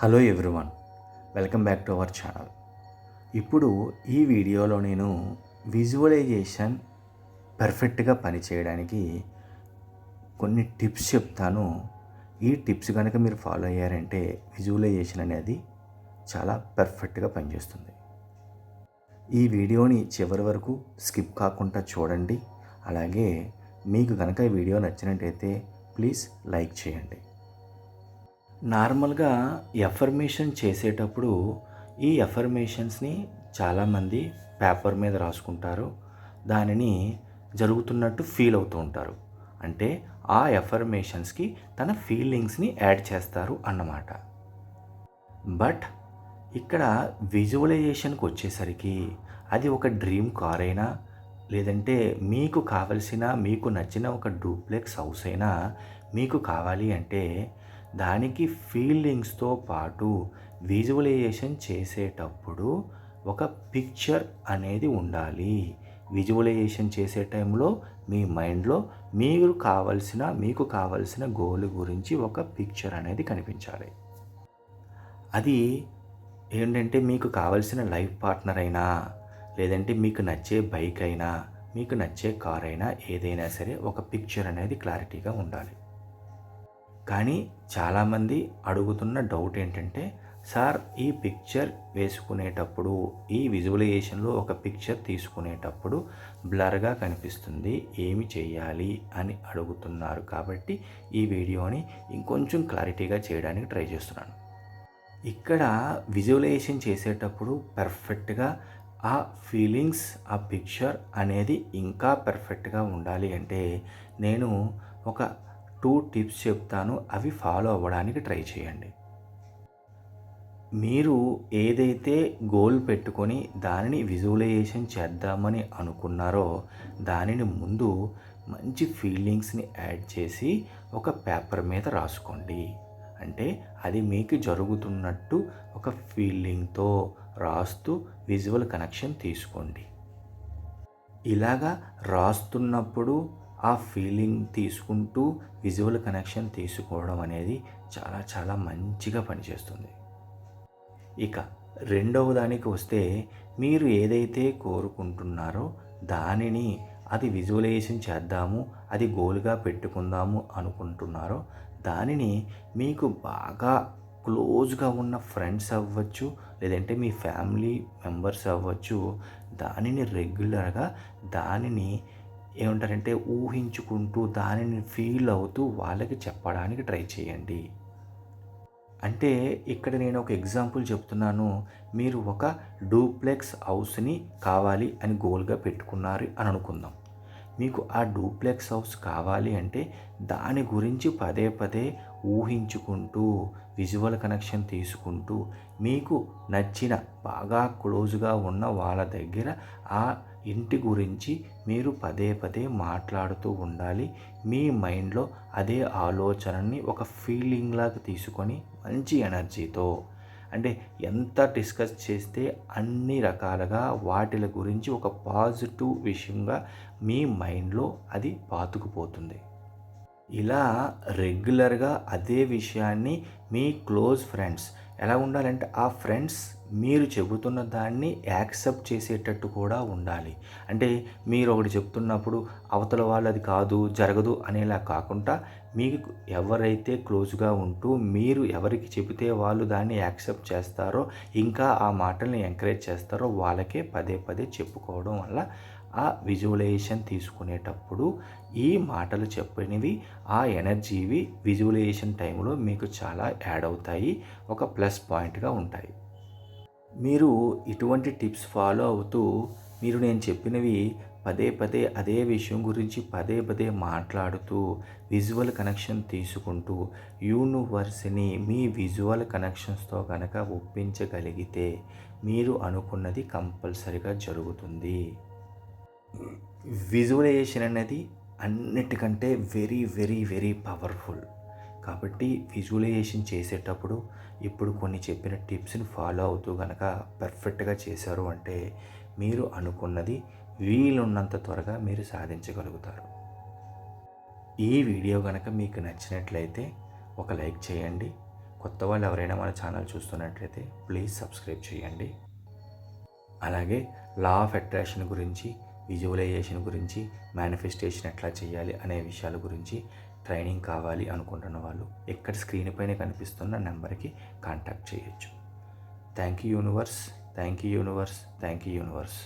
Hello everyone, welcome back to our channel. ఇప్పుడు ఈ వీడియోలో నేను విజువలైజేషన్ పర్ఫెక్ట్గా పనిచేయడానికి కొన్ని టిప్స్ చెప్తాను. ఈ టిప్స్ కనుక మీరు ఫాలో అయ్యారంటే విజువలైజేషన్ అనేది చాలా పర్ఫెక్ట్గా పనిచేస్తుంది. ఈ వీడియోని చివరి వరకు స్కిప్ కాకుండా చూడండి. అలాగే మీకు కనుక ఈ వీడియో నచ్చినట్టయితే ప్లీజ్ లైక్ చేయండి. నార్మల్గా ఎఫర్మేషన్ చేసేటప్పుడు ఈ ఎఫర్మేషన్స్ని చాలామంది పేపర్ మీద రాసుకుంటారు. దానిని జరుగుతున్నట్టు ఫీల్ అవుతూ ఉంటారు. అంటే ఆ ఎఫర్మేషన్స్కి తన ఫీలింగ్స్ని యాడ్ చేస్తారు అన్నమాట. బట్ ఇక్కడ విజువలైజేషన్కి వచ్చేసరికి అది ఒక డ్రీమ్ కార్ అయినా, లేదంటే మీకు నచ్చిన ఒక డూప్లెక్స్ హౌస్ అయినా మీకు కావాలి అంటే దానికి ఫీలింగ్స్తో పాటు విజువలైజేషన్ చేసేటప్పుడు ఒక పిక్చర్ అనేది ఉండాలి. విజువలైజేషన్ చేసే టైంలో మీ మైండ్లో మీకు కావలసిన గోల్ గురించి ఒక పిక్చర్ అనేది కనిపించాలి. అది ఏంటంటే మీకు కావలసిన లైఫ్ పార్ట్నర్ అయినా, లేదంటే మీకు నచ్చే బైక్ అయినా, మీకు నచ్చే కార్ అయినా, ఏదైనా సరే ఒక పిక్చర్ అనేది క్లారిటీగా ఉండాలి. కానీ చాలామంది అడుగుతున్న డౌట్ ఏంటంటే, సార్ ఈ పిక్చర్ వేసుకునేటప్పుడు, ఈ విజువలైజేషన్లో ఒక పిక్చర్ తీసుకునేటప్పుడు బ్లర్గా కనిపిస్తుంది, ఏమి చేయాలి అని అడుగుతున్నారు. కాబట్టి ఈ వీడియోని ఇంకొంచెం క్లారిటీగా చేయడానికి ట్రై చేస్తున్నాను. ఇక్కడ విజువలైజేషన్ చేసేటప్పుడు పర్ఫెక్ట్గా ఆ ఫీలింగ్స్, ఆ పిక్చర్ అనేది ఇంకా పర్ఫెక్ట్గా ఉండాలి అంటే నేను ఒక 2 టిప్స్ చెప్తాను. అవి ఫాలో అవ్వడానికి ట్రై చేయండి. మీరు ఏదైతే గోల్ పెట్టుకొని దానిని విజువలైజేషన్ చేద్దామని అనుకున్నారో దానిని ముందు మంచి ఫీలింగ్స్ని యాడ్ చేసి ఒక పేపర్ మీద రాసుకోండి. అంటే అది మీకు జరుగుతున్నట్టు ఒక ఫీలింగ్తో రాస్తూ విజువల్ కనెక్షన్ తీసుకోండి. ఇలాగా రాస్తున్నప్పుడు ఆ ఫీలింగ్ తీసుకుంటూ విజువల్ కనెక్షన్ తీసుకోవడం అనేది చాలా చాలా మంచిగా పనిచేస్తుంది. ఇక రెండవ దానికి వస్తే, మీరు ఏదైతే కోరుకుంటున్నారో దానిని అది విజువలైజేషన్ చేద్దాము, అది గోల్గా పెట్టుకుందాము అనుకుంటున్నారో దానిని మీకు బాగా క్లోజ్గా ఉన్న ఫ్రెండ్స్ అవ్వచ్చు, లేదంటే మీ ఫ్యామిలీ మెంబర్స్ అవ్వచ్చు, దానిని రెగ్యులర్గా దానిని ఏమంటారంటే ఊహించుకుంటూ దానిని ఫీల్ అవుతూ వాళ్ళకి చెప్పడానికి ట్రై చేయండి. అంటే ఇక్కడ నేను ఒక ఎగ్జాంపుల్ చెప్తున్నాను. మీరు ఒక డూప్లెక్స్ హౌస్ని కావాలి అని గోల్గా పెట్టుకున్నారు అని అనుకుందాం. మీకు ఆ డూప్లెక్స్ హౌస్ కావాలి అంటే దాని గురించి పదే పదే ఊహించుకుంటూ విజువల్ కనెక్షన్ తీసుకుంటూ మీకు నచ్చిన బాగా క్లోజ్గా ఉన్న వాళ్ళ దగ్గర ఆ ఇంటి గురించి మీరు పదే పదే మాట్లాడుతూ ఉండాలి. మీ మైండ్లో అదే ఆలోచనని ఒక ఫీలింగ్ లాగా తీసుకొని మంచి ఎనర్జీతో, అంటే ఎంత డిస్కస్ చేస్తే అన్ని రకాలుగా వాటిల గురించి ఒక పాజిటివ్ విషయంగా మీ మైండ్లో అది పాతుకుపోతుంది. ఇలా రెగ్యులర్గా అదే విషయాన్ని మీ క్లోజ్ ఫ్రెండ్స్ ఎలా ఉండాలంటే ఆ ఫ్రెండ్స్ మీరు చెబుతున్న దాన్ని యాక్సెప్ట్ చేసేటట్టు కూడా ఉండాలి. అంటే మీరు ఒకటి చెప్తున్నప్పుడు అవతల వాళ్ళు అది కాదు, జరగదు అనేలా కాకుండా మీకు ఎవరైతే క్లోజ్గా ఉంటూ మీరు ఎవరికి చెబితే వాళ్ళు దాన్ని యాక్సెప్ట్ చేస్తారో, ఇంకా ఆ మాటల్ని ఎంకరేజ్ చేస్తారో వాళ్ళకే పదే పదే చెప్పుకోవడం వల్ల ఆ విజువలైజేషన్ తీసుకునేటప్పుడు ఈ మాటలు చెప్పినవి, ఆ ఎనర్జీవి విజువలైజేషన్ టైంలో మీకు చాలా యాడ్ అవుతాయి, ఒక ప్లస్ పాయింట్గా ఉంటాయి. మీరు ఇటువంటి టిప్స్ ఫాలో అవుతూ మీరు నేను చెప్పినవి పదే పదే అదే విషయం గురించి పదే పదే మాట్లాడుతూ విజువల్ కనెక్షన్ తీసుకుంటూ యూనివర్స్ని మీ విజువల్ కనెక్షన్స్తో కనుక ఒప్పించగలిగితే మీరు అనుకున్నది కంపల్సరిగా జరుగుతుంది. విజువలైజేషన్ అనేది అన్నిటికంటే వెరీ వెరీ వెరీ పవర్ఫుల్. కాబట్టి విజువలైజేషన్ చేసేటప్పుడు ఇప్పుడు కొన్ని చెప్పిన టిప్స్ని ఫాలో అవుతూ కనుక పర్ఫెక్ట్గా చేశారు అంటే మీరు అనుకున్నది వీలున్నంత త్వరగా మీరు సాధించగలుగుతారు. ఈ వీడియో కనుక మీకు నచ్చినట్లయితే ఒక లైక్ చేయండి. కొత్త వాళ్ళు ఎవరైనా మన ఛానల్ చూస్తున్నట్లయితే ప్లీజ్ సబ్స్క్రైబ్ చేయండి. అలాగే లా ఆఫ్ అట్రాక్షన్ గురించి, విజువలైజేషన్ గురించి, మేనిఫెస్టేషన్ ఎట్లా చేయాలి అనే విషయాల గురించి ట్రైనింగ్ కావాలి అనుకుంటున్న వాళ్ళు ఇక్కడ స్క్రీన్ పైన కనిపిస్తున్న నెంబర్కి కాంటాక్ట్ చేయొచ్చు. Thank you universe, thank you universe, thank you universe.